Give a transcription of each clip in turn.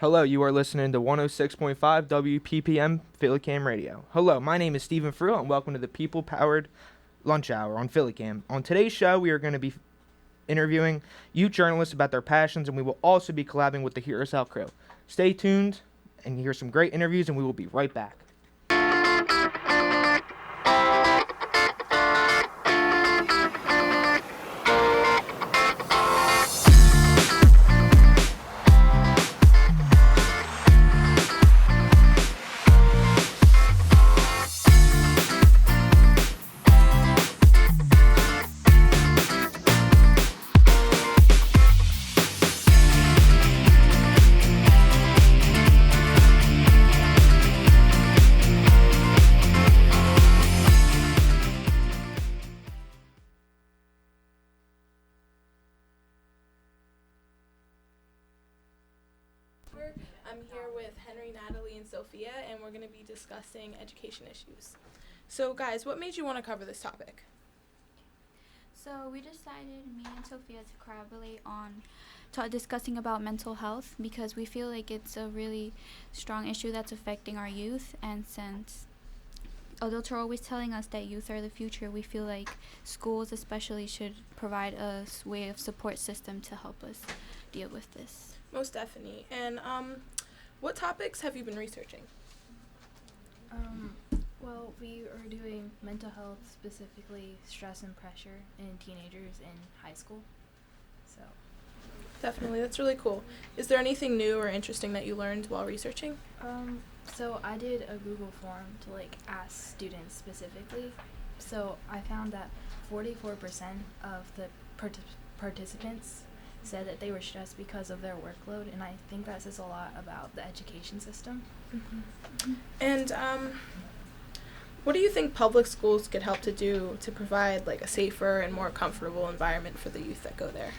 Hello, you are listening to 106.5 WPPM Phillycam Radio. Hello, my name is Stephen Friel, and welcome to the People-Powered Lunch Hour on Phillycam. On today's show, we are going to be interviewing youth journalists about their passions, and we will also be collabing with the Heroes Out crew. Stay tuned and hear some great interviews, and we will be right back. I'm here with Henry, Natalie, and Sophia, and we're going to be discussing education issues. So, guys, what made you want to cover this topic? So we decided, me and Sophia, to collaborate on discussing about mental health because we feel like it's a really strong issue that's affecting our youth. And since adults are always telling us that youth are the future, we feel like schools especially should provide a way of support system to help us deal with this. Most definitely. And what topics have you been researching? Well, we are doing mental health, specifically stress and pressure in teenagers in high school. So, Definitely, that's really cool. Is there anything new or interesting that you learned while researching? so I did a Google form to ask students specifically. So I found that 44% of the participants said that they were stressed because of their workload, and I think that says a lot about the education system. Mm-hmm. And what do you think public schools could help to do to provide a safer and more comfortable environment for the youth that go there?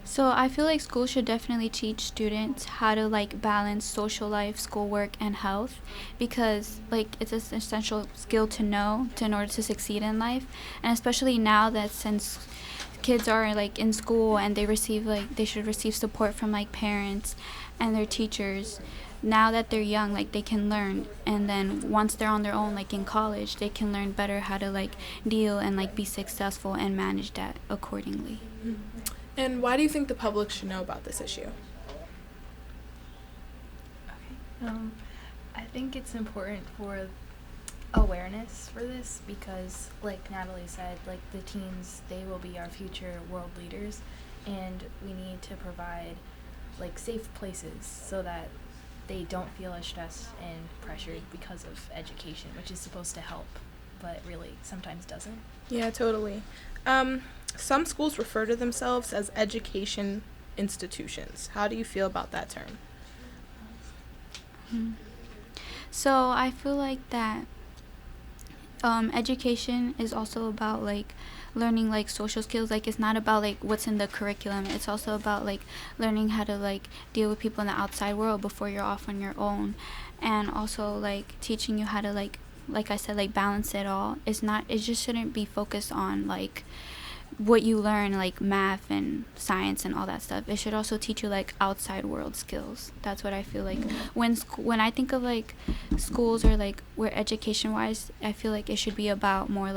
So I feel like schools should definitely teach students how to balance social life, schoolwork, and health because it's an essential skill to know in order to succeed in life, and especially now that since kids are in school and they receive they should receive support from parents and their teachers. Now that they're young, they can learn, and then once they're on their own, in college, they can learn better how to deal and be successful and manage that accordingly. Mm-hmm. And why do you think the public should know about this issue? Okay. I think it's important for awareness for this because, like Natalie said, the teens, they will be our future world leaders, and we need to provide safe places so that they don't feel as stressed and pressured because of education, which is supposed to help, but really sometimes doesn't. Yeah, totally. Some schools refer to themselves as education institutions. How do you feel about that term? So I feel that education is also about learning social skills. It's not about what's in the curriculum. It's also about learning how to deal with people in the outside world before you're off on your own, and also teaching you how to like I said, balance it all. It just shouldn't be focused on what you learn, math and science and all that stuff. It should also teach you outside world skills. That's what I feel when I think of schools or where education wise, I feel it should be about more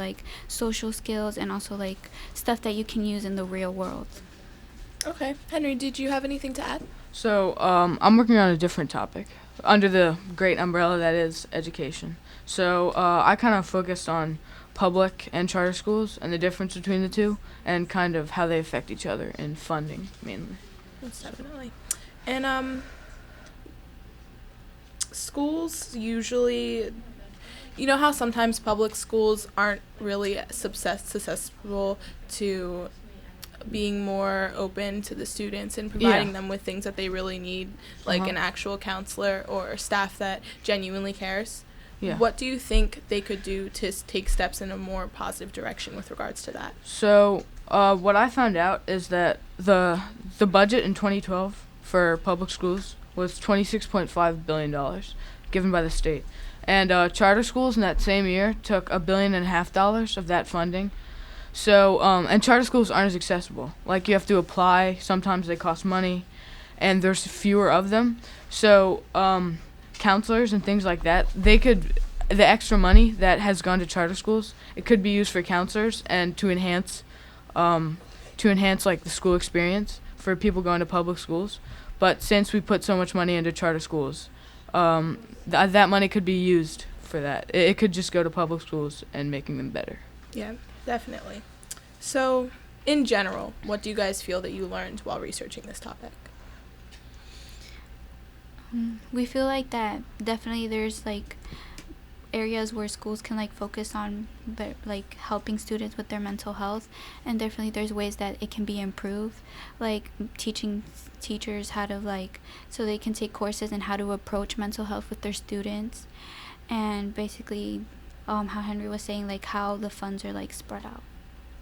social skills and also stuff that you can use in the real world. Okay. Henry, did you have anything to add? So I'm working on a different topic under the great umbrella that is education. So I kind of focused on public and charter schools and the difference between the two and kind of how they affect each other in funding mainly. Yes, definitely. And schools usually, you know how sometimes public schools aren't really susceptible to being more open to the students and providing them with things that they really need, an actual counselor or staff that genuinely cares. Yeah. What do you think they could do to take steps in a more positive direction with regards to that? So what I found out is that the budget in 2012 for public schools was $26.5 billion given by the state. And charter schools in that same year took $1.5 billion of that funding. So, and charter schools aren't as accessible. You have to apply. Sometimes they cost money. and there's fewer of them. So counselors and things like that, the extra money that has gone to charter schools, it could be used for counselors and to enhance like the school experience for people going to public schools. But since we put so much money into charter schools, that money could be used for that. It could just go to public schools and making them better. Yeah, definitely. So, in general, what do you guys feel that you learned while researching this topic? We feel like that definitely there's like areas where schools can like focus on like helping students with their mental health, and definitely there's ways that it can be improved, like teaching teachers how to like so they can take courses in how to approach mental health with their students, and basically how Henry was saying, like how the funds are like spread out,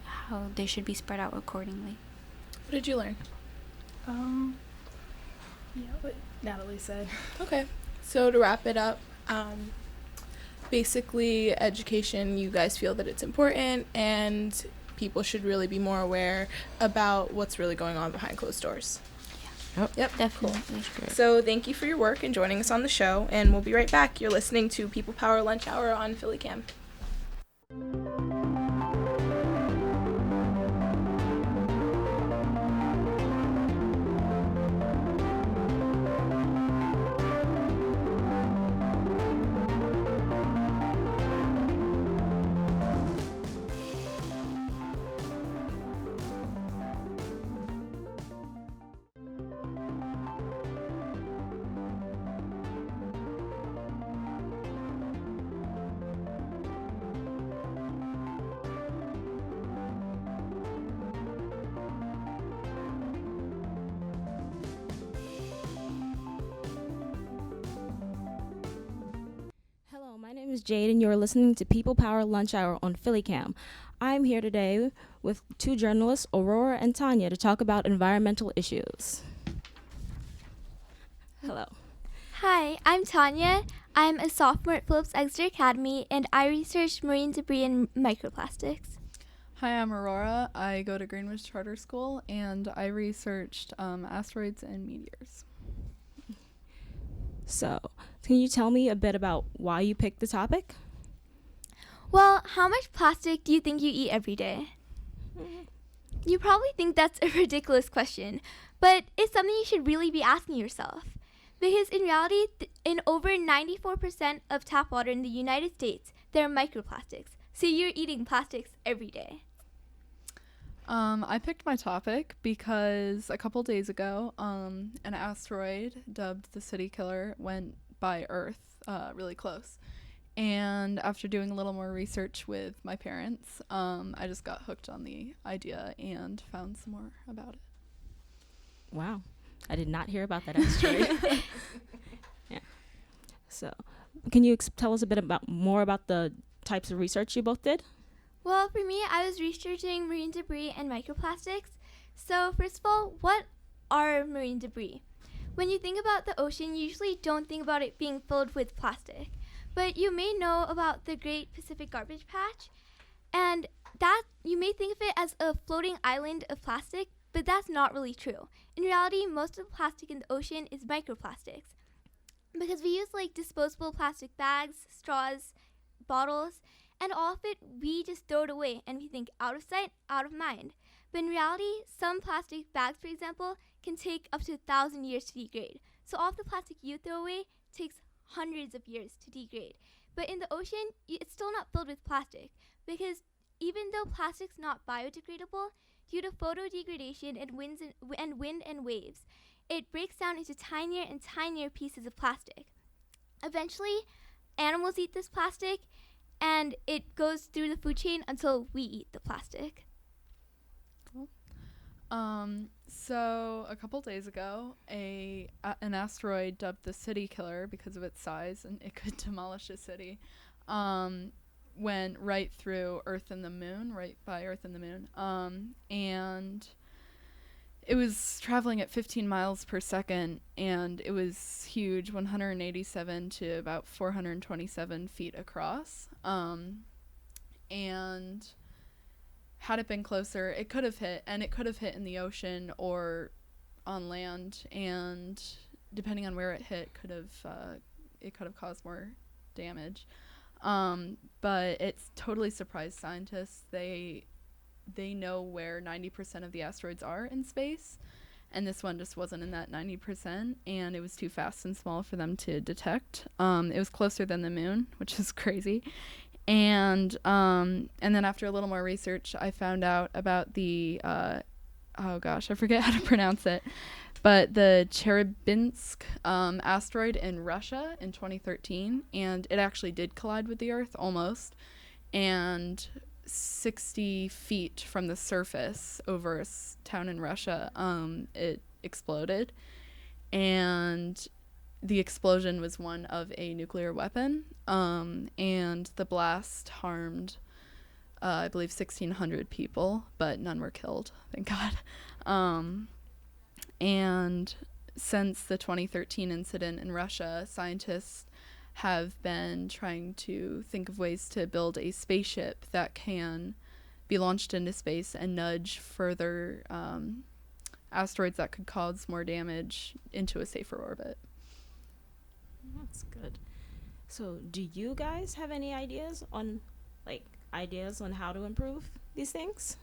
how they should be spread out accordingly. What did you learn? Yeah, what Natalie said. Okay, so to wrap it up, basically education, you guys feel that it's important and people should really be more aware about what's really going on behind closed doors. Yep, Definitely. cool. So thank you for your work and joining us on the show, and we'll be right back. You're listening to People Power Lunch Hour on Philly Cam. Hello, my name is Jade, and you're listening to People Power Lunch Hour on Philly Cam. I'm here today with two journalists, Aurora and Tanya, to talk about environmental issues. Hello. Hi, I'm Tanya. I'm a sophomore at Phillips Exeter Academy, and I research marine debris and microplastics. Hi, I'm Aurora. I go to Greenwich Charter School, and I researched asteroids and meteors. So, can you tell me a bit about why you picked the topic? Well, how much plastic do you think you eat every day? You probably think that's a ridiculous question, but it's something you should really be asking yourself. Because in reality, in over 94% of tap water in the United States, there are microplastics. So you're eating plastics every day. I picked my topic because a couple days ago, an asteroid dubbed the City Killer went by Earth really close. And after doing a little more research with my parents, I just got hooked on the idea and found some more about it. Wow, I did not hear about that asteroid. Yeah. So, can you tell us a bit more about the types of research you both did? Well, for me, I was researching marine debris and microplastics. So first of all, what are marine debris? When you think about the ocean, you usually don't think about it being filled with plastic. But you may know about the Great Pacific Garbage Patch, and that you may think of it as a floating island of plastic, but that's not really true. In reality, most of the plastic in the ocean is microplastics. Because we use like disposable plastic bags, straws, bottles, and all of it, we just throw it away and we think out of sight, out of mind. But in reality, some plastic bags, for example, can take up to 1,000 years to degrade. So all of the plastic you throw away takes hundreds of years to degrade. But in the ocean, it's still not filled with plastic, because even though plastic's not biodegradable, due to photodegradation and wind and waves, it breaks down into tinier and tinier pieces of plastic. Eventually, animals eat this plastic, and it goes through the food chain until we eat the plastic. Cool. So a couple days ago, an asteroid dubbed the City Killer because of its size and it could demolish a city, went right through Earth and the Moon, right by Earth and the Moon, and it was traveling at 15 miles per second, and it was huge, 187 to about 427 feet across. And had it been closer, it could have hit in the ocean or on land, and depending on where it hit, could have caused more damage. But it's totally surprised scientists. They know where 90% of the asteroids are in space, and this one just wasn't in that 90%, and it was too fast and small for them to detect. It was closer than the moon, which is crazy. And then after a little more research, I found out about the oh gosh, I forget how to pronounce it, but the Chelyabinsk asteroid in Russia in 2013, and it actually did collide with the Earth almost, and 60 feet from the surface over a town in Russia, it exploded, and the explosion was one of a nuclear weapon, and the blast harmed, I believe, 1,600 people, but none were killed, thank God. And since the 2013 incident in Russia, scientists have been trying to think of ways to build a spaceship that can be launched into space and nudge further asteroids that could cause more damage into a safer orbit. That's good. So, do you guys have any ideas on how to improve these things?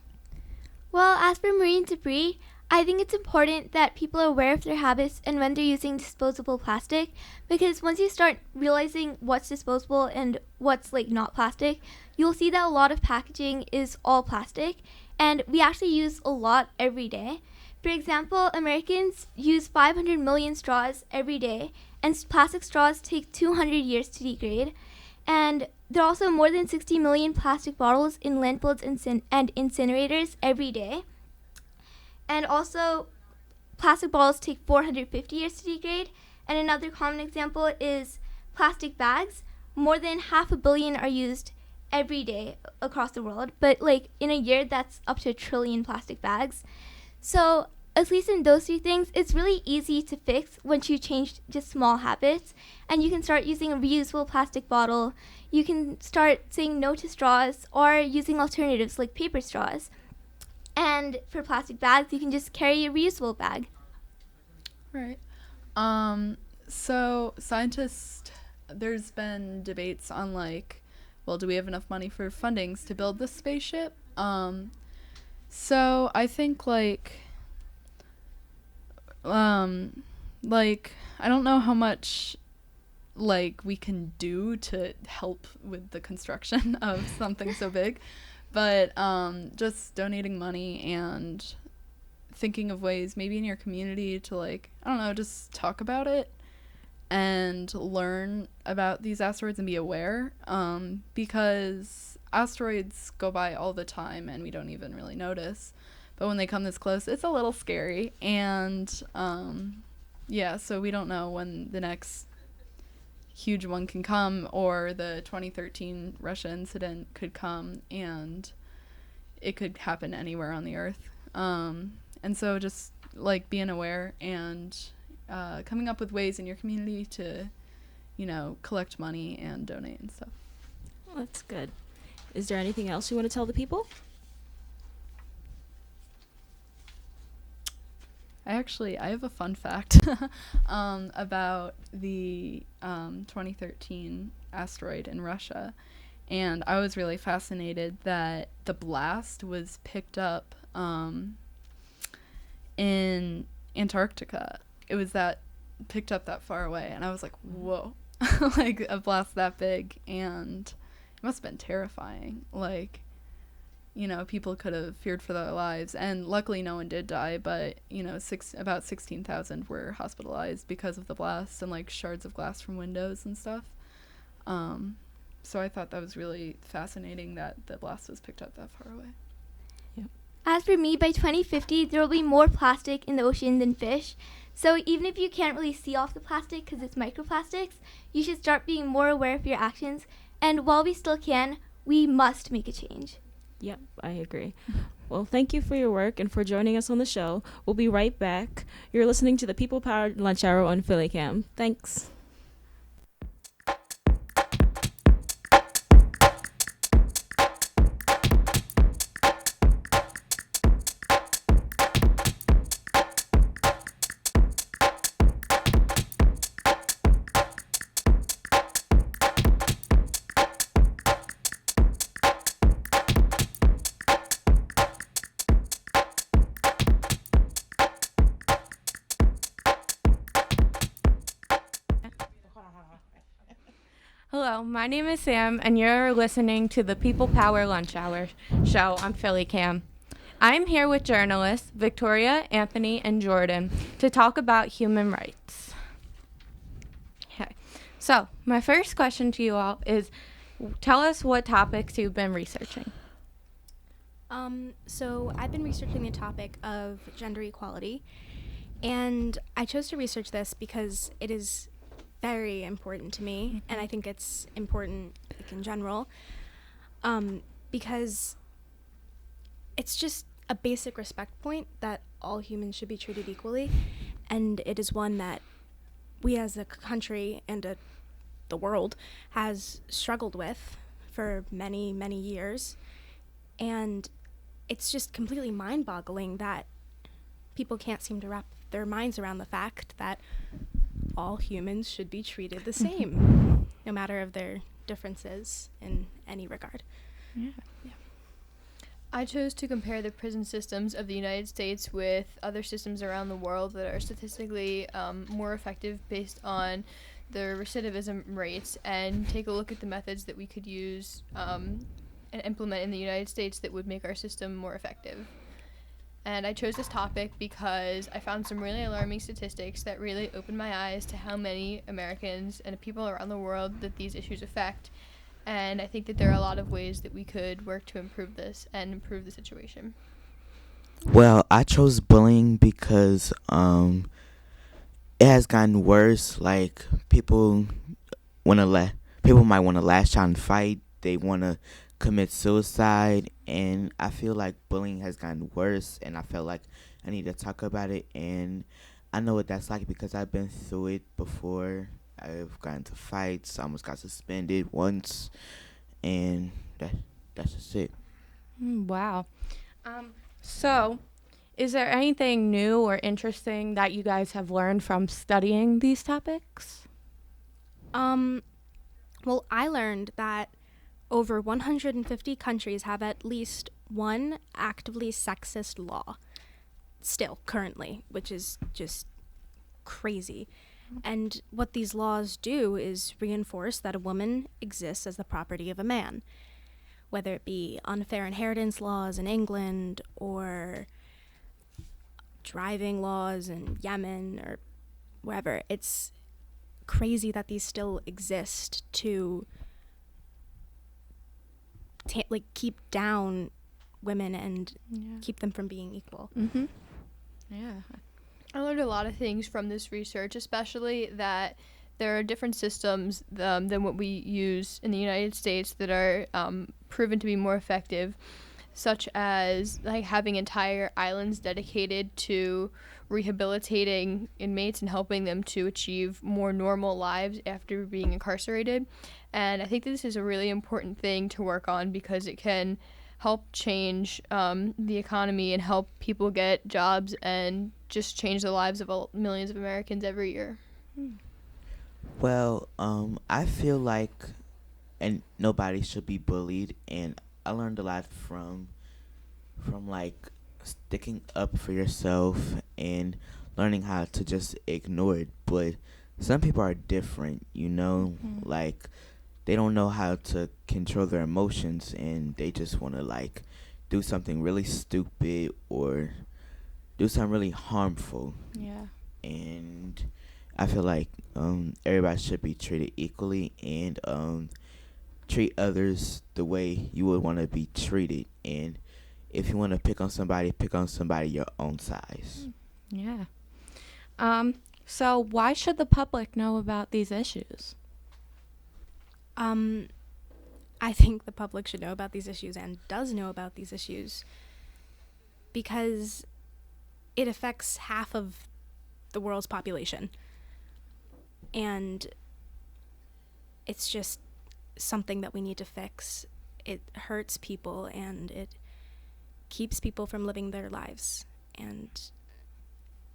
Well, as for marine debris, I think it's important that people are aware of their habits and when they're using disposable plastic, because once you start realizing what's disposable and what's not plastic, you'll see that a lot of packaging is all plastic, and we actually use a lot every day. For example, Americans use 500 million straws every day, and plastic straws take 200 years to degrade. And there are also more than 60 million plastic bottles in landfills and incinerators every day. And also, plastic bottles take 450 years to degrade. And another common example is plastic bags. More than 500 million are used every day across the world. But in a year, that's up to 1 trillion plastic bags. So at least in those 3 things, it's really easy to fix once you change just small habits. And you can start using a reusable plastic bottle. You can start saying no to straws or using alternatives like paper straws. And for plastic bags, you can just carry a reusable bag. Right. So scientists, there's been debates on well, do we have enough money for fundings to build this spaceship? So I think I don't know how much we can do to help with the construction of something so big, but just donating money and thinking of ways maybe in your community to I don't know, just talk about it and learn about these asteroids and be aware, because asteroids go by all the time and we don't even really notice. But when they come this close, it's a little scary. And, so we don't know when the next huge one can come, or the 2013 Russia incident could come, and it could happen anywhere on the Earth. And so just, being aware and coming up with ways in your community to, collect money and donate and stuff. Well, that's good. Is there anything else you want to tell the people? I have a fun fact about the 2013 asteroid in Russia, and I was really fascinated that the blast was picked up in Antarctica. It was picked up that far away, and I was like, whoa, a blast that big, and it must have been terrifying. People could have feared for their lives, and luckily no one did die, but, about 16,000 were hospitalized because of the blast and, shards of glass from windows and stuff. So I thought that was really fascinating that the blast was picked up that far away. Yep. As for me, by 2050, there will be more plastic in the ocean than fish. So even if you can't really see off the plastic because it's microplastics, you should start being more aware of your actions. And while we still can, we must make a change. Yep, I agree. Well, thank you for your work and for joining us on the show. We'll be right back. You're listening to the People Powered Lunch Hour on Philly Cam. Thanks. Hello, my name is Sam, and you're listening to the People Power Lunch Hour show on Philly Cam. I'm here with journalists Victoria, Anthony, and Jordan to talk about human rights. Okay, so my first question to you all is, tell us what topics you've been researching. So I've been researching the topic of gender equality, and I chose to research this because it is very important to me, and I think it's important in general, because it's just a basic respect point that all humans should be treated equally, and it is one that we as a country and the world has struggled with for many, many years, and it's just completely mind-boggling that people can't seem to wrap their minds around the fact that all humans should be treated the same, no matter of their differences in any regard. Yeah. I chose to compare the prison systems of the United States with other systems around the world that are statistically more effective based on the recidivism rates, and take a look at the methods that we could use and implement in the United States that would make our system more effective. And I chose this topic because I found some really alarming statistics that really opened my eyes to how many Americans and people around the world that these issues affect. And I think that there are a lot of ways that we could work to improve this and improve the situation. Well, I chose bullying because it has gotten worse. Like, people might want to lash out and fight. They want to commit suicide, and I feel like bullying has gotten worse, and I felt like I need to talk about it, and I know what that's like because I've been through it before. I've gotten into fights. I almost got suspended once, and that's just it. Wow. So, is there anything new or interesting that you guys have learned from studying these topics? Well, I learned that over 150 countries have at least one actively sexist law, still, currently, which is just crazy. And what these laws do is reinforce that a woman exists as the property of a man, whether it be unfair inheritance laws in England or driving laws in Yemen or wherever. It's crazy that these still exist to keep down women and keep them from being equal. Mm-hmm. Yeah. I learned a lot of things from this research, especially that there are different systems than what we use in the United States that are proven to be more effective, such as like having entire islands dedicated to rehabilitating inmates and helping them to achieve more normal lives after being incarcerated. And I think this is a really important thing to work on because it can help change the economy and help people get jobs and just change the lives of millions of Americans every year. Well, I feel like and nobody should be bullied, and I learned a lot from like sticking up for yourself and learning how to just ignore it. But some people are different, like they don't know how to control their emotions, and they just want to like do something really stupid or do something really harmful. Yeah. And I feel like everybody should be treated equally and treat others the way you would want to be treated. And if you want to pick on somebody your own size. Yeah. So why should the public know about these issues? I think the public should know about these issues and does know about these issues because it affects half of the world's population. And it's just something that we need to fix. It hurts people and it keeps people from living their lives. And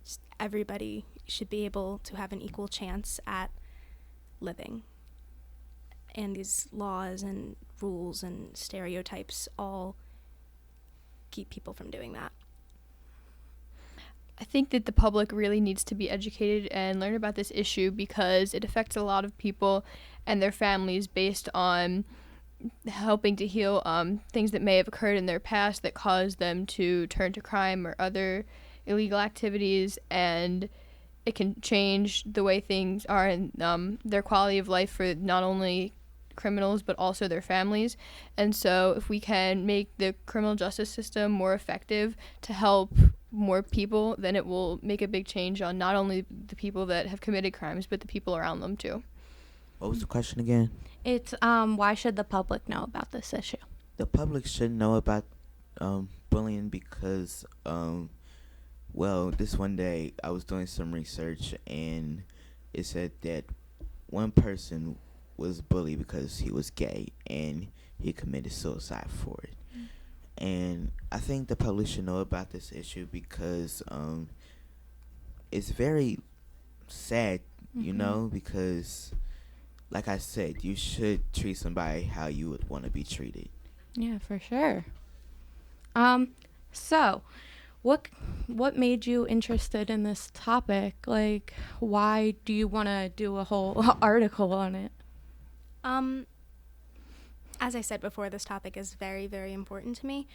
just everybody should be able to have an equal chance at living. And these laws and rules and stereotypes all keep people from doing that. think that the public really needs to be educated and learn about this issue because it affects a lot of people and their families based on helping to heal things that may have occurred in their past that caused them to turn to crime or other illegal activities, and it can change the way things are and their quality of life for not only criminals but also their families. And so if we can make the criminal justice system more effective to help more people, then it will make a big change on not only the people that have committed crimes but the people around them too. What was the question again? It's why should the public know about this issue? The public should know about bullying because well, this one day I was doing some research and it said that one person was bullied because he was gay and he committed suicide for it. And I think the public should know about this issue because it's very sad, you know, because like I said, you should treat somebody how you would want to be treated. Yeah, for sure. So what made you interested in this topic? Like, why do you want to do a whole article on it? As I said before, this topic is very, very important to me,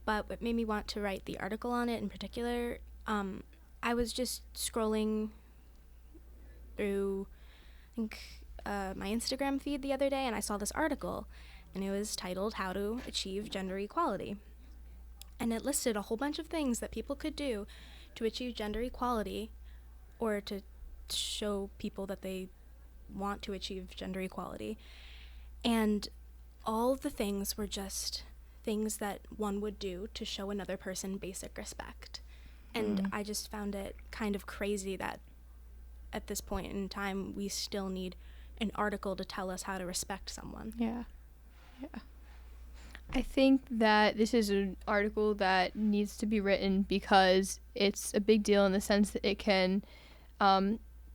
but what made me want to write the article on it in particular, I was just scrolling through, I think, my Instagram feed the other day, and I saw this article, and it was titled How to Achieve Gender Equality. And it listed a whole bunch of things that people could do to achieve gender equality or to show people that they want to achieve gender equality. And all of the things were just things that one would do to show another person basic respect. And I just found it kind of crazy that at this point in time we still need an article to tell us how to respect someone. Yeah. I think that this is an article that needs to be written because it's a big deal in the sense that it can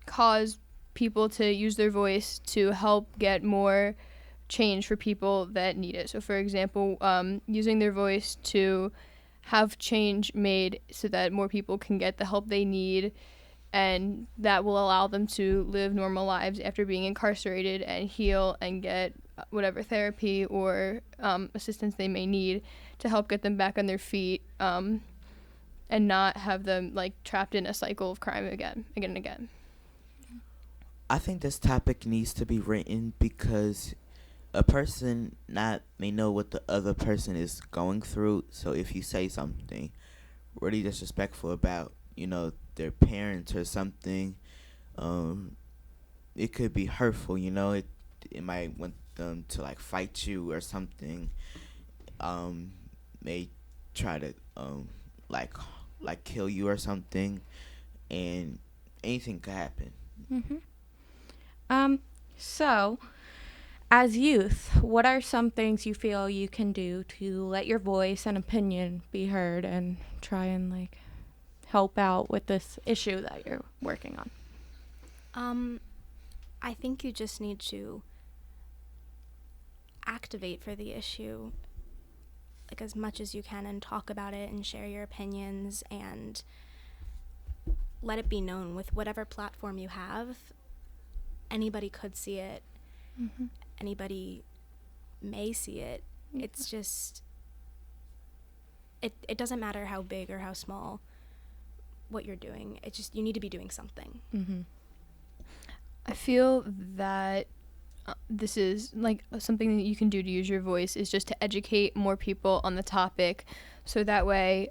cause people to use their voice to help get more change for people that need it. So, for example, using their voice to have change made so that more people can get the help they need, and that will allow them to live normal lives after being incarcerated and heal and get whatever therapy or assistance they may need to help get them back on their feet and not have them like trapped in a cycle of crime again and again. I think this topic needs to be written because a person may know what the other person is going through. So if you say something really disrespectful about, you know, their parents or something, it could be hurtful, you know. It might want them to like fight you or something. May try to like kill you or something, and anything could happen. So as youth, what are some things you feel you can do to let your voice and opinion be heard and try and like help out with this issue that you're working on? I think you just need to activate for the issue like as much as you can and talk about it and share your opinions and let it be known with whatever platform you have. Anybody could see it. Anybody may see it. It's just it doesn't matter how big or how small what you're doing. It's just you need to be doing something. I feel that this is like something that you can do to use your voice is just to educate more people on the topic, so that way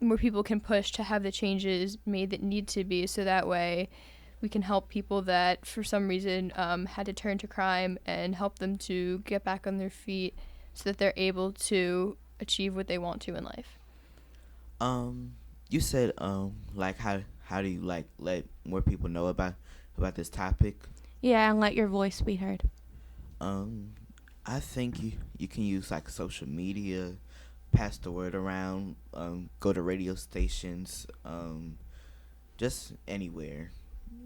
more people can push to have the changes made that need to be, so that way we can help people that for some reason had to turn to crime and help them to get back on their feet so that they're able to achieve what they want to in life. You said like how do you like let more people know about this topic? Yeah, and let your voice be heard. I think you can use like social media, pass the word around, go to radio stations, just anywhere.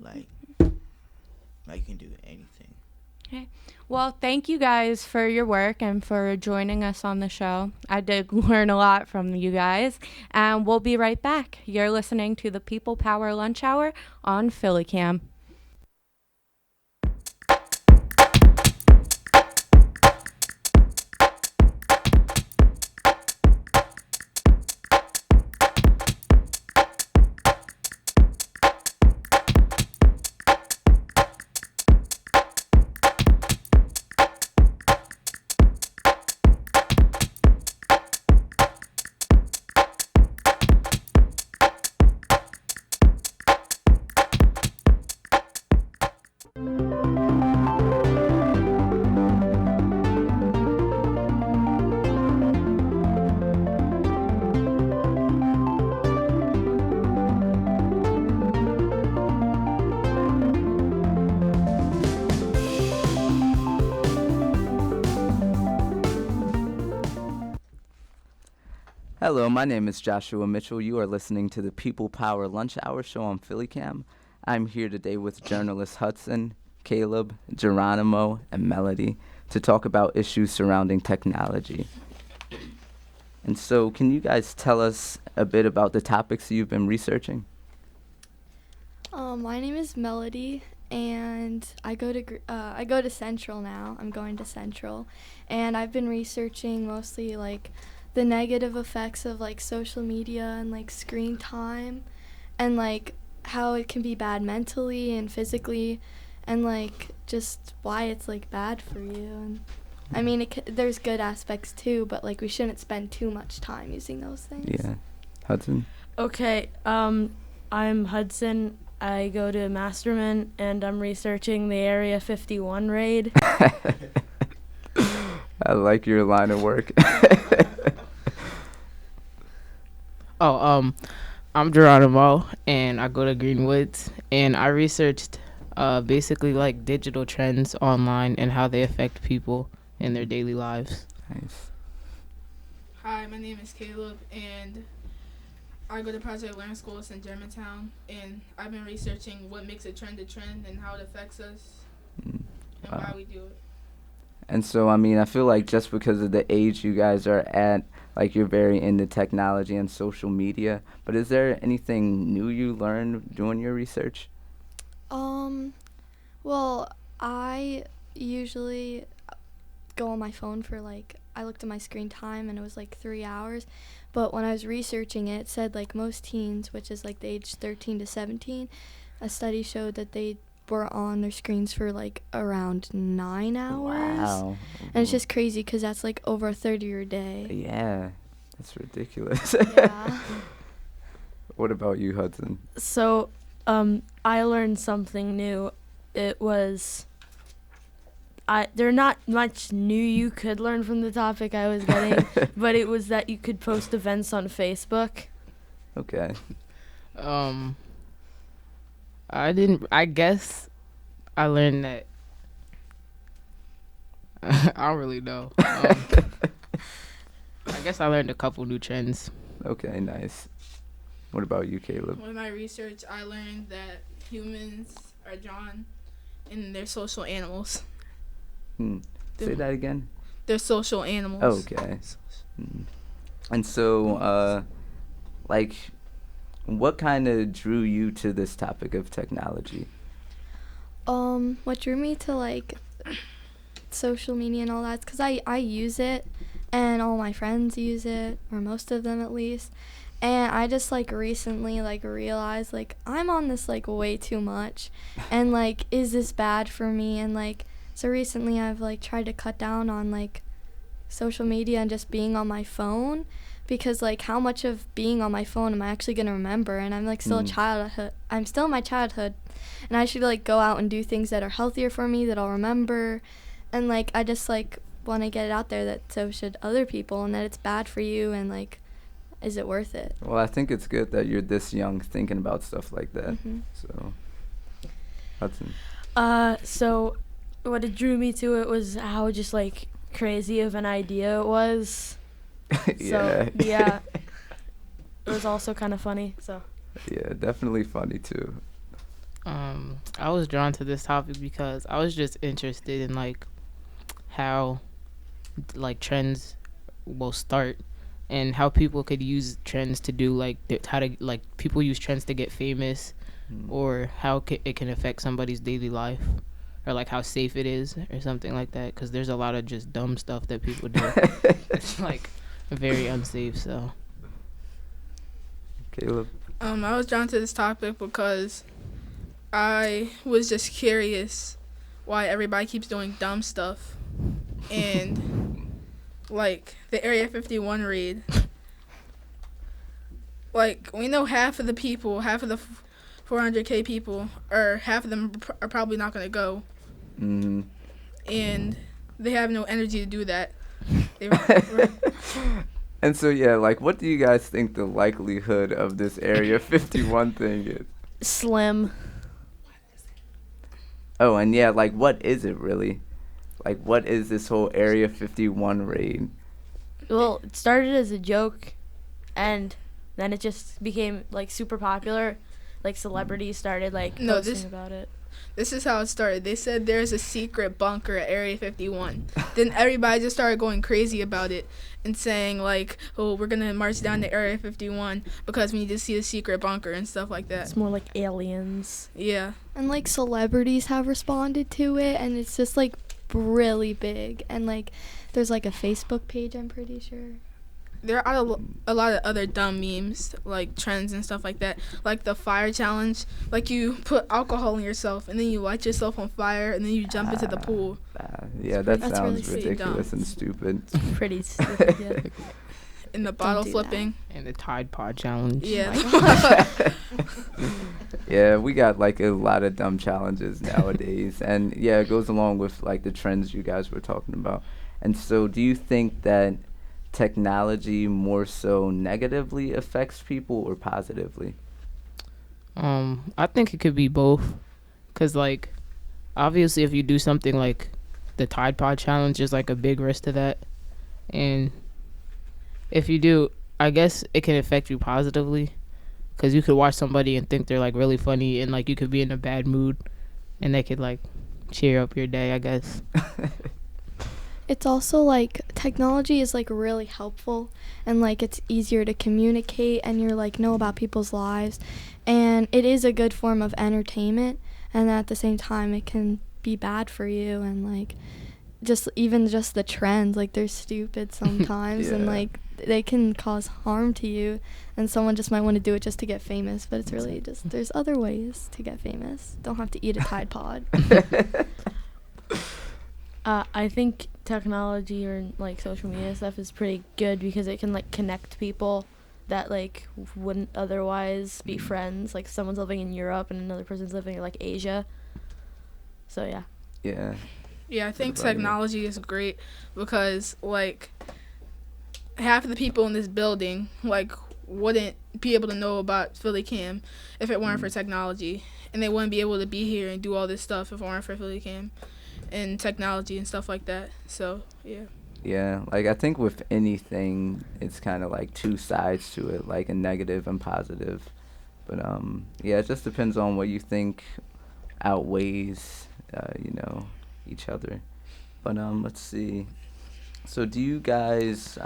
Like you can do anything. Okay. Well, thank you guys for your work and for joining us on the show. I did learn a lot from you guys, and we'll be right back. You're listening to the People Power Lunch Hour on PhillyCam. Hello, my name is Joshua Mitchell. You are listening to the People Power Lunch Hour show on PhillyCam. I'm here today with journalists Hudson, Caleb, Geronimo, and Melody to talk about issues surrounding technology. And so, can you guys tell us a bit about the topics you've been researching? My name is Melody, and I go to Central now. I'm going to Central, and I've been researching mostly like the negative effects of like social media and like screen time, and like how it can be bad mentally and physically, and like just why it's like bad for you. And I mean, there's good aspects too, but like we shouldn't spend too much time using those things. Yeah. Hudson? Okay, I'm Hudson. I go to Masterman, and I'm researching the Area 51 raid. I like your line of work. I'm Geronimo, and I go to Greenwoods, and I researched basically like digital trends online and how they affect people in their daily lives. Nice. Hi, my name is Caleb, and I go to Project Learn Schools in Germantown, and I've been researching what makes a trend and how it affects us and why we do it. And so, I mean, I feel like just because of the age you guys are at, like you're very into technology and social media, but is there anything new you learned doing your research? Well, I usually go on my phone for like, I looked at my screen time and it was like 3 hours, but when I was researching it, it said like most teens, which is like the age 13 to 17, a study showed that they were on their screens for like around 9 hours. Wow. And it's just crazy because that's like over a third of your day. Yeah, that's ridiculous. Yeah. What about you, Hudson? So, I learned something new. It was, there's not much new you could learn from the topic I was getting, but it was that you could post events on Facebook. Okay. I guess I learned that. I don't really know. I guess I learned a couple new trends. Okay, nice. What about you, Caleb? With my research, I learned that humans are drawn and they're social animals. Say that again? They're social animals. Oh, okay. And so, like, what kind of drew you to this topic of technology? What drew me to like social media and all that is because I use it, and all my friends use it, or most of them at least. And I just like recently like realized like I'm on this like way too much, and like is this bad for me? And like so recently I've like tried to cut down on like social media and just being on my phone, because like how much of being on my phone am I actually gonna remember? And I'm like still I'm still in my childhood, and I should like go out and do things that are healthier for me that I'll remember. And like I just like want to get it out there that so should other people, and that it's bad for you, and like is it worth it? Well, I think it's good that you're this young thinking about stuff like that. So, Hudson. So what it drew me to it was how just like crazy of an idea it was. So yeah, it was also kind of funny. So yeah, definitely funny too. I was drawn to this topic because I was just interested in like how like trends will start and how people could use trends to do like how to like people use trends to get famous, or how it can affect somebody's daily life, or like how safe it is or something like that, because there's a lot of just dumb stuff that people do. It's like very unsafe. So Caleb? I was drawn to this topic because I was just curious why everybody keeps doing dumb stuff. And, like, the Area 51 raid. Like, we know half of the people, half of the 400K people, or half of them are probably not going to go. Mm-hmm. And they have no energy to do that. And so, yeah, like, what do you guys think the likelihood of this Area 51 thing is? Slim. Oh, and yeah, like, what is it really? Like, what is this whole Area 51 raid? Well, it started as a joke, and then it just became, like, super popular. Like, celebrities started, like, posting about it. This is how it started. They said there's a secret bunker at Area 51. Then everybody just started going crazy about it and saying, like, oh, we're going to march down to Area 51 because we need to see a secret bunker and stuff like that. It's more like aliens. Yeah. And, like, celebrities have responded to it, and it's just, like, really big. And, like, there's, like, a Facebook page, I'm pretty sure. There are a lot of other dumb memes, like trends and stuff like that. Like the fire challenge. Like you put alcohol in yourself and then you light yourself on fire and then you jump into the pool. Yeah, that sounds really ridiculous and stupid. It's pretty stupid, yeah. And the bottle flipping. And the Tide Pod challenge. Yeah. Yeah, we got like a lot of dumb challenges nowadays. And yeah, it goes along with like the trends you guys were talking about. And so do you think that technology more so negatively affects people or positively? I think it could be both, because like obviously if you do something like the Tide Pod challenge, there's like a big risk to that, and if you do, I guess it can affect you positively, because you could watch somebody and think they're like really funny, and like you could be in a bad mood and they could like cheer up your day, I guess. It's also like technology is like really helpful, and like it's easier to communicate and you're like know about people's lives, and it is a good form of entertainment, and at the same time it can be bad for you, and like just the trends, like they're stupid sometimes. And like they can cause harm to you, and someone just might want to do it just to get famous, but it's really just there's other ways to get famous. Don't have to eat a Tide Pod. I think technology or like social media stuff is pretty good because it can like connect people that like wouldn't otherwise be friends. Like someone's living in Europe and another person's living in like Asia. So yeah. Yeah. Yeah, I think technology is great because like half of the people in this building like wouldn't be able to know about Philly Cam if it weren't for technology, and they wouldn't be able to be here and do all this stuff if it weren't for Philly Cam and technology and stuff like that. So yeah, like I think with anything it's kind of like two sides to it, like a negative and positive, but yeah, it just depends on what you think outweighs each other. But let's see, so do you guys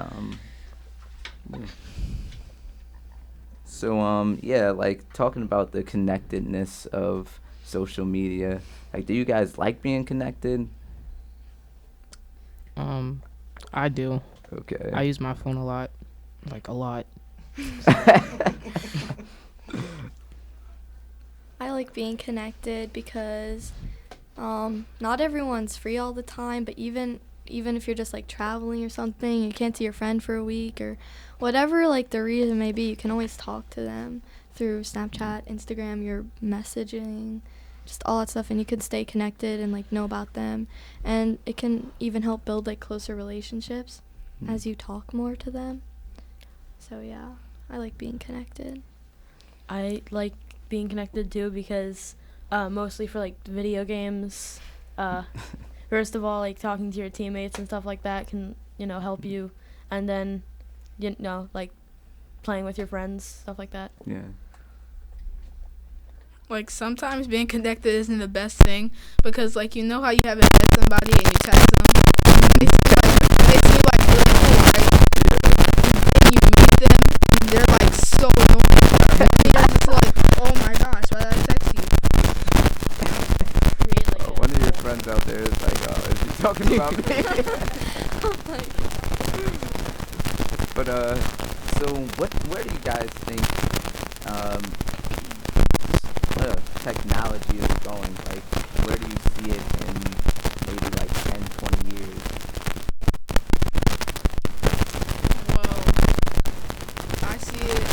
like talking about the connectedness of social media, like do you guys like being connected? I do. Okay. I use my phone a lot. Like a lot. I like being connected because not everyone's free all the time, but even if you're just like traveling or something, you can't see your friend for a week or whatever like the reason may be, you can always talk to them through Snapchat, Instagram, your messaging, just all that stuff, and you can stay connected and like know about them, and it can even help build like closer relationships as you talk more to them. So yeah, I like being connected. I like being connected too because mostly for like video games. First of all, like talking to your teammates and stuff like that can help you, and then like playing with your friends, stuff like that. Yeah. Like, sometimes being connected isn't the best thing because, like, you know how you haven't met somebody and you text them and they seem like really cool, right? And you meet them and they're like so annoying. And you're just like, oh my gosh, why did I text you? One of your friends out there is like, is he talking about me? But so where do you guys think technology is going? Like, where do you see it in maybe like 10, 20 years? Well, I see it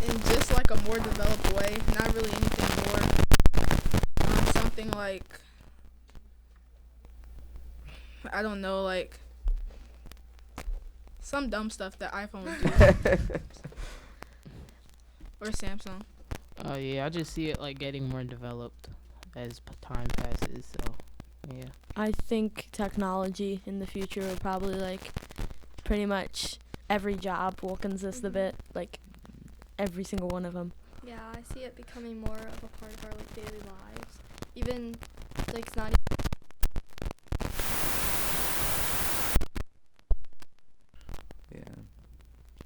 in just like a more developed way, not really anything more. Something like, I don't know, like some dumb stuff that iPhone would do. Or Samsung. Oh yeah, I just see it like getting more developed as time passes. So yeah. I think technology in the future will probably like pretty much every job will consist of it, like every single one of them. Yeah, I see it becoming more of a part of our like daily lives. Even like it's not. Yeah.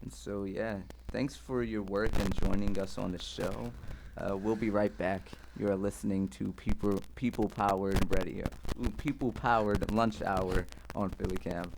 And so yeah, thanks for your work and joining us on the show. We'll be right back. You are listening to People Powered Radio, People Powered Lunch Hour on Philly Cam.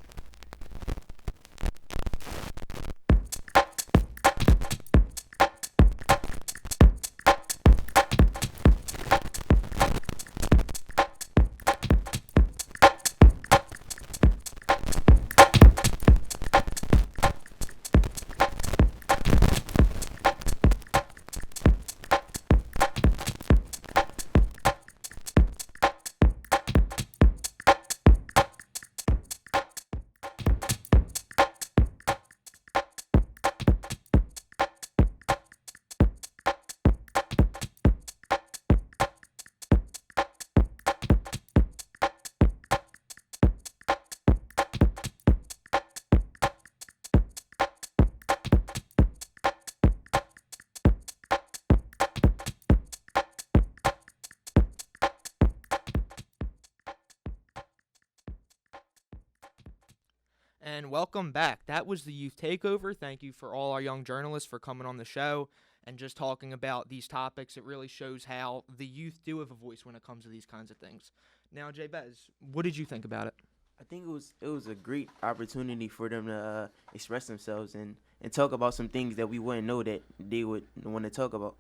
And welcome back. That was the Youth Takeover. Thank you for all our young journalists for coming on the show and just talking about these topics. It really shows how the youth do have a voice when it comes to these kinds of things. Now, Jay Bez, what did you think about it? I think it was a great opportunity for them to express themselves and talk about some things that we wouldn't know that they would want to talk about.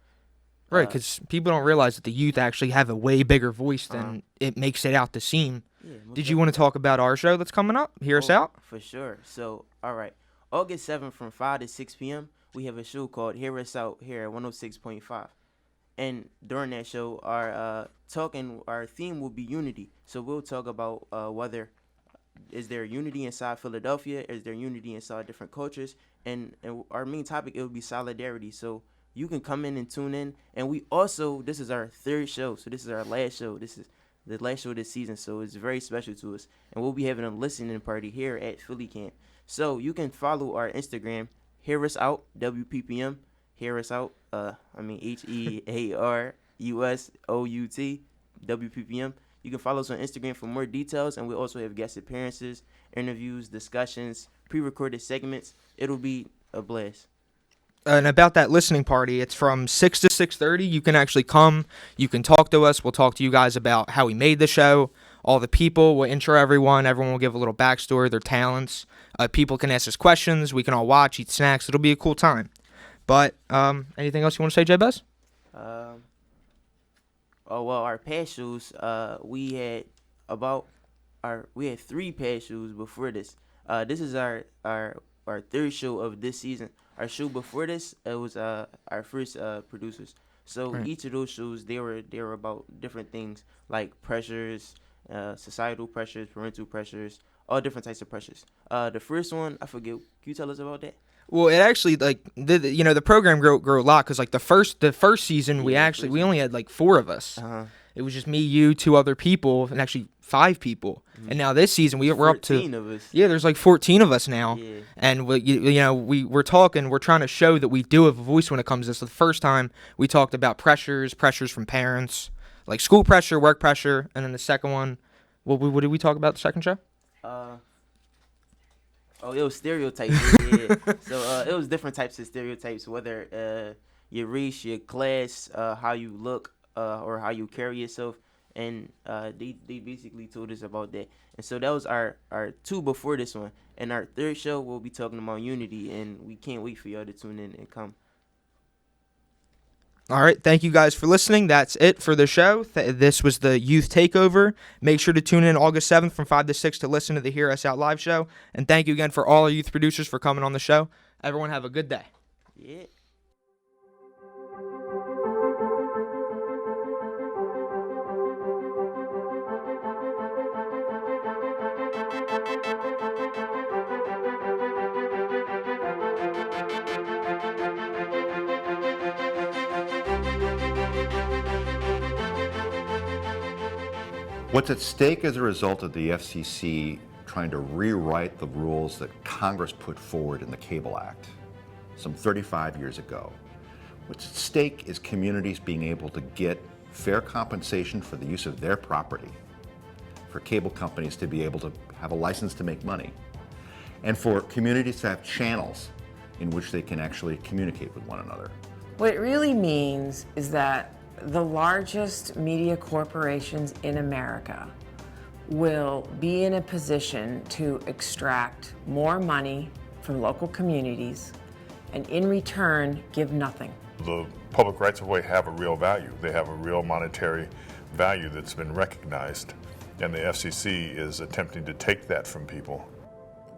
Right, because people don't realize that the youth actually have a way bigger voice than it makes it out to seem. Yeah, did you want to talk about our show that's coming up? Hear us out? For sure. So, all right. August 7th from 5 to 6 p.m., we have a show called Hear Us Out here at 106.5. And during that show, our theme will be unity. So we'll talk about whether is there unity inside Philadelphia, is there unity inside different cultures, and our main topic, it will be solidarity. So you can come in and tune in. And we also, this is our third show, so this is our last show. This is the last show of this season, so it's very special to us. And we'll be having a listening party here at Philly Camp. So you can follow our Instagram, Hear Us Out, WPPM, Hear Us Out, HEARUSOUT, WPPM. You can follow us on Instagram for more details, and we also have guest appearances, interviews, discussions, pre-recorded segments. It'll be a blast. And about that listening party, it's from 6 to 6:30. You can actually come. You can talk to us. We'll talk to you guys about how we made the show, all the people. We'll intro everyone. Everyone will give a little backstory, their talents. People can ask us questions. We can all watch, eat snacks. It'll be a cool time. But anything else you want to say, Jay Bez? Our past shows, we had 3 past shows before this. This is our third show of this season. Our show before this, it was our first producers. So Right. Each of those shows, they were about different things like pressures, societal pressures, parental pressures, all different types of pressures. The first one, I forget. Can you tell us about that? Well, it actually the program grew a lot because like the first season we only had like 4 of us. Uh-huh. It was just me, you, 2 other people, and actually 5 people, and now this season we're up to 14 of us. Yeah, there's like 14 of us now, Yeah. and we're talking. We're trying to show that we do have a voice when it comes to this. The first time we talked about pressures from parents, like school pressure, work pressure, and then the second one, what did we talk about the second show? It was stereotypes. Yeah. So it was different types of stereotypes, whether your race, your class, how you look, or how you carry yourself, and they basically told us about that. And so that was our 2 before this one. And our 3rd show, we'll be talking about unity, and we can't wait for y'all to tune in and come. All right, thank you guys for listening. That's it for the show. This was the Youth Takeover. Make sure to tune in August 7th from 5 to 6 to listen to the Hear Us Out live show. And thank you again for all our youth producers for coming on the show. Everyone have a good day. Yeah. What's at stake as a result of the FCC trying to rewrite the rules that Congress put forward in the Cable Act some 35 years ago. What's at stake is communities being able to get fair compensation for the use of their property, for cable companies to be able to have a license to make money, and for communities to have channels in which they can actually communicate with one another. What it really means is that the largest media corporations in America will be in a position to extract more money from local communities and in return give nothing. The public rights of way have a real value. They have a real monetary value that's been recognized, and the FCC is attempting to take that from people.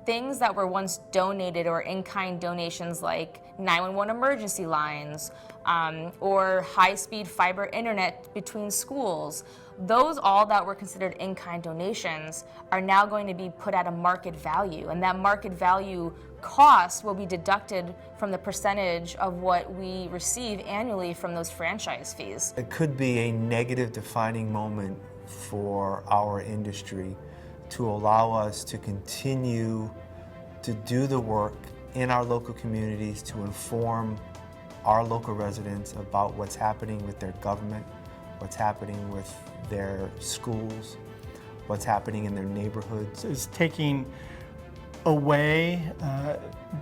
Things that were once donated or in-kind donations like 911 emergency lines or high-speed fiber internet between schools, those all that were considered in-kind donations are now going to be put at a market value, and that market value cost will be deducted from the percentage of what we receive annually from those franchise fees. It could be a negative defining moment for our industry to allow us to continue to do the work in our local communities to inform our local residents about what's happening with their government, what's happening with their schools, what's happening in their neighborhoods. It's taking away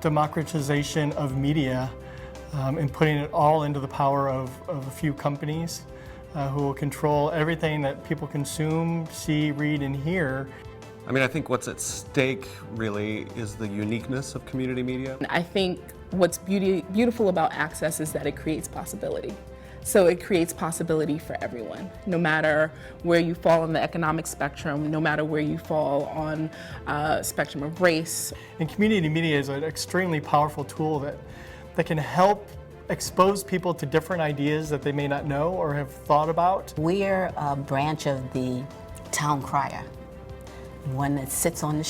democratization of media and putting it all into the power of a few companies who will control everything that people consume, see, read, and hear. I mean, I think what's at stake really is the uniqueness of community media. I think what's beautiful about access is that it creates possibility. So it creates possibility for everyone, no matter where you fall on the economic spectrum, no matter where you fall on spectrum of race. And community media is an extremely powerful tool that can help expose people to different ideas that they may not know or have thought about. We're a branch of the town crier, one that sits on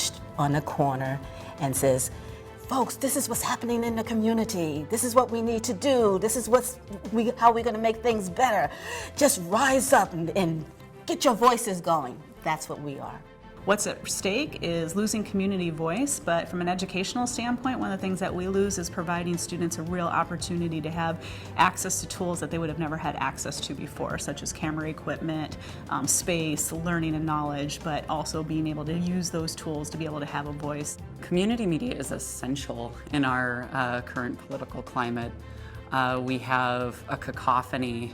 the corner and says, folks, this is what's happening in the community. This is what we need to do. This is how we're going to make things better. Just rise up and get your voices going. That's what we are. What's at stake is losing community voice, but from an educational standpoint, one of the things that we lose is providing students a real opportunity to have access to tools that they would have never had access to before, such as camera equipment, space, learning and knowledge, but also being able to use those tools to be able to have a voice. Community media is essential in our current political climate. We have a cacophony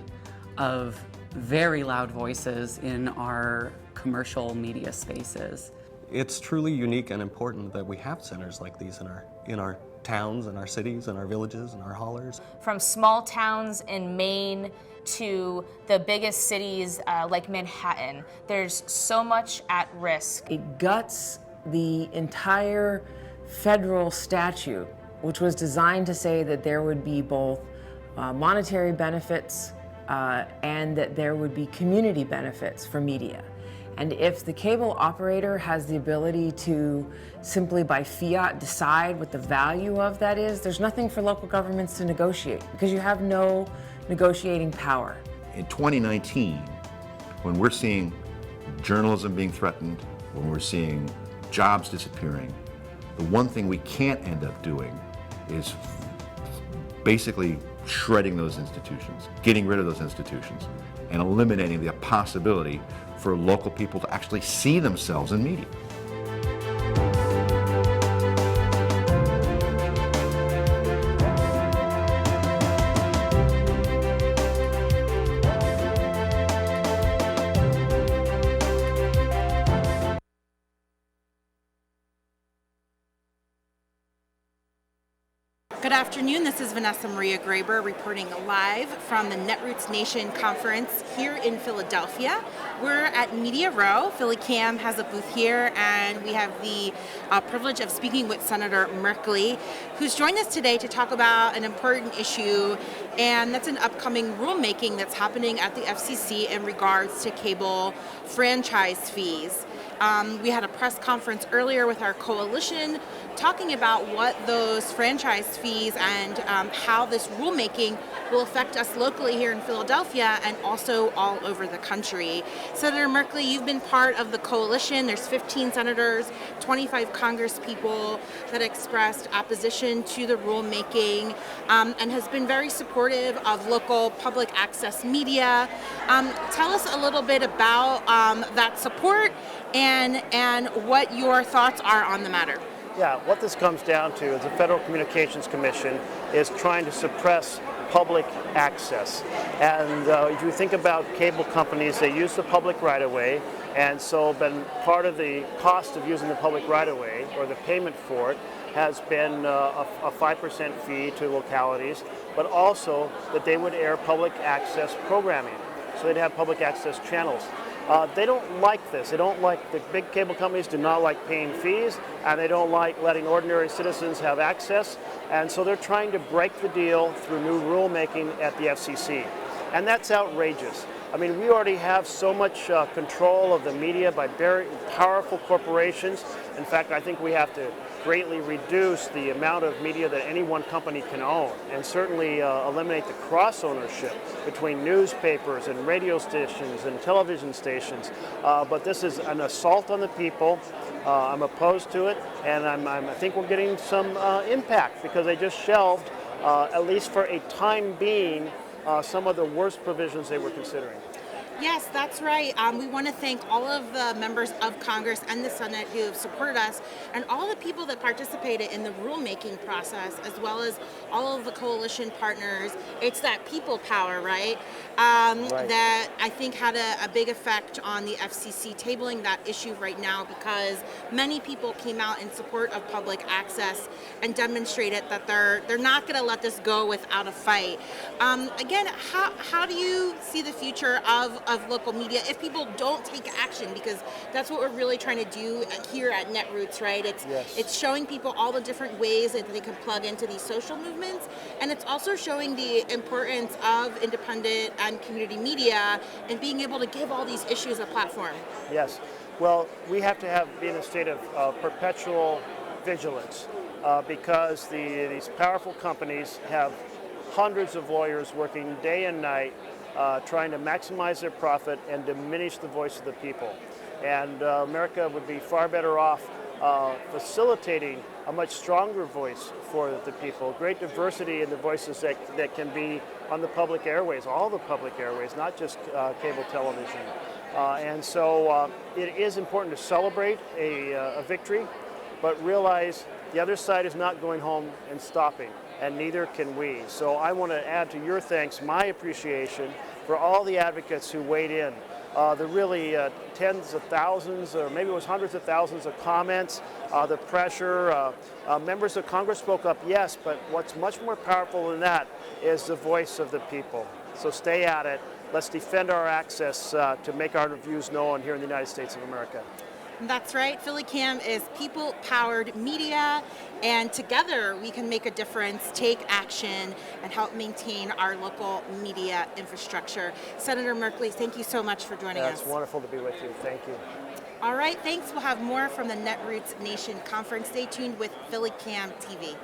of very loud voices in our commercial media spaces. It's truly unique and important that we have centers like these in our towns and our cities and our villages and our hollers. From small towns in Maine to the biggest cities like Manhattan, there's so much at risk. It guts the entire federal statute, which was designed to say that there would be both monetary benefits and that there would be community benefits for media. And if the cable operator has the ability to simply by fiat decide what the value of that is, there's nothing for local governments to negotiate because you have no negotiating power. In 2019, when we're seeing journalism being threatened, when we're seeing jobs disappearing, the one thing we can't end up doing is basically shredding those institutions, getting rid of those institutions, and eliminating the possibility for local people to actually see themselves in media. Good afternoon, this is Vanessa Maria Graber reporting live from the Netroots Nation Conference here in Philadelphia. We're at Media Row. PhillyCam has a booth here, and we have the privilege of speaking with Senator Merkley, who's joined us today to talk about an important issue, and that's an upcoming rulemaking that's happening at the FCC in regards to cable franchise fees. We had a press conference earlier with our coalition talking about what those franchise fees and how this rulemaking will affect us locally here in Philadelphia and also all over the country. Senator Merkley, you've been part of the coalition. There's 15 senators, 25 congresspeople that expressed opposition to the rulemaking and has been very supportive of local public access media. Tell us a little bit about that support and what your thoughts are on the matter. Yeah, what this comes down to is the Federal Communications Commission is trying to suppress public access. And if you think about cable companies, they use the public right-of-way, and so been part of the cost of using the public right-of-way, or the payment for it, has been a 5% fee to localities, but also that they would air public access programming. So they'd have public access channels. They don't like this. They don't like, the big cable companies do not like paying fees, and they don't like letting ordinary citizens have access. And so they're trying to break the deal through new rulemaking at the FCC. And that's outrageous. I mean, we already have so much control of the media by very powerful corporations. In fact, I think we have to greatly reduce the amount of media that any one company can own, and certainly eliminate the cross-ownership between newspapers and radio stations and television stations. But this is an assault on the people. I'm opposed to it, and I think we're getting some impact because they just shelved, at least for a time being, some of the worst provisions they were considering. Yes, that's right. We want to thank all of the members of Congress and the Senate who have supported us, and all the people that participated in the rulemaking process, as well as all of the coalition partners. It's that people power, right? That I think had a big effect on the FCC tabling that issue right now, because many people came out in support of public access and demonstrated that they're not going to let this go without a fight. Again, how do you see the future of local media if people don't take action? Because that's what we're really trying to do here at Netroots, right? It's showing people all the different ways that they can plug into these social movements, and it's also showing the importance of independent and community media and being able to give all these issues a platform. Yes. Well, we have to be in a state of perpetual vigilance because these powerful companies have hundreds of lawyers working day and night trying to maximize their profit and diminish the voice of the people. And America would be far better off facilitating a much stronger voice for the people, great diversity in the voices that can be on the public airways, all the public airways, not just cable television. And so it is important to celebrate a victory, but realize the other side is not going home and stopping, and neither can we. So I want to add to your thanks my appreciation for all the advocates who weighed in. The really tens of thousands, or maybe it was hundreds of thousands of comments, the pressure. Members of Congress spoke up, yes, but what's much more powerful than that is the voice of the people. So stay at it. Let's defend our access to make our views known here in the United States of America. That's right. PhillyCam is people-powered media, and together we can make a difference, take action, and help maintain our local media infrastructure. Senator Merkley, thank you so much for joining us. It's wonderful to be with you. Thank you. All right, thanks. We'll have more from the Netroots Nation Conference. Stay tuned with PhillyCam TV.